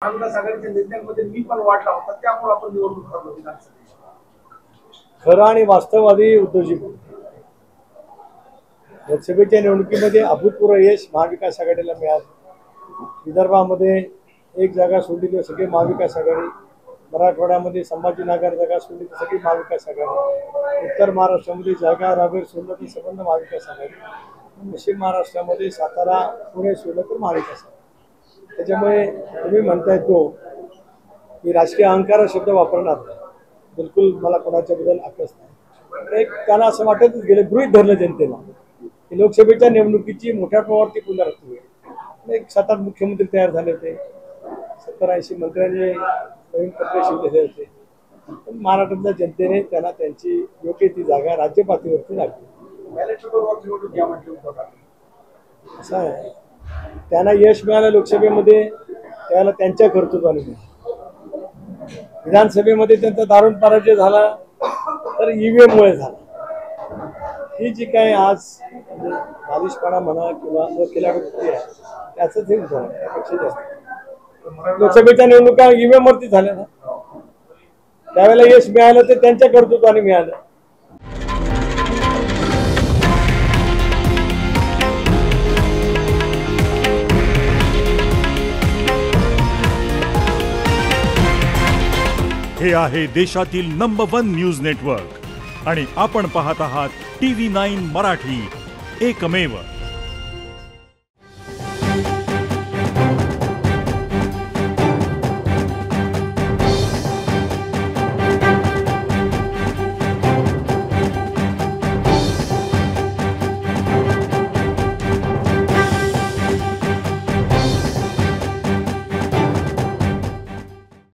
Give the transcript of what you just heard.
महाविकास आघाडीच्या नेत्यांमध्ये मी पण वाढला होता, त्यामुळे आपण निवडणूक हरलो विधानसभेची. खरं आणि वास्तववादी उद्धवजी लोकसभेच्या निवडणुकीमध्ये अभूतपूर्व यश महाविकास आघाडीला मिळालं। विदर्भामध्ये एक जागा सोडली तर सगळी महाविकास आघाडी, मराठवाड्यामध्ये संभाजीनगर जागा सोडली तर सगळी महाविकास आघाडी, उत्तर महाराष्ट्रामध्ये जागा रावेर सोडलं तर संबंध महाविकास आघाडी, पश्चिम महाराष्ट्रामध्ये सातारा पुणे सोडलं तर महाविकास आघाडी। त्याच्यामुळे तुम्ही म्हणताय तो की राजकीय अहंकार शब्द वापरणार नाही, बिलकुल मला कोणाच्याबद्दल आकस नाही। एक त्यांना असं वाटतच गेलं, गृहीत धरलं जनतेला की लोकसभेच्या निवडणुकीची मोठ्या प्रमाणावरती पुनरावृत्ती होईल। एक 7-8 मुख्यमंत्री तयार झाले होते, 70-80 मंत्र्यांनी नवीन पत्रे शिवलेले होते, पण महाराष्ट्रातल्या जनतेने त्यांना त्यांची योग्य ती जागा राज्य पातळीवरती लागली। असं आहे, त्यांना यश मिळालं लोकसभेमध्ये, त्याला त्यांच्या कर्तृत्वाने मिळालं। विधानसभेमध्ये त्यांचा दारुण पराजय झाला तर ईव्हीएम मुळे झाला। ही जी काय आज बालिशपणा म्हणा किंवा अखिलावृत्ती आहे त्याच हे उदाहरण त्यापेक्षा जास्त। लोकसभेच्या निवडणुका ईव्हीएम वरती झाल्या ना, त्यावेळेला यश मिळालं ते त्यांच्या कर्तृत्वाने मिळालं। हे आहे देशातील नंबर 1 न्यूज नेटवर्क आणि आपण पाहत आहात TV9 मराठी, एकमेव।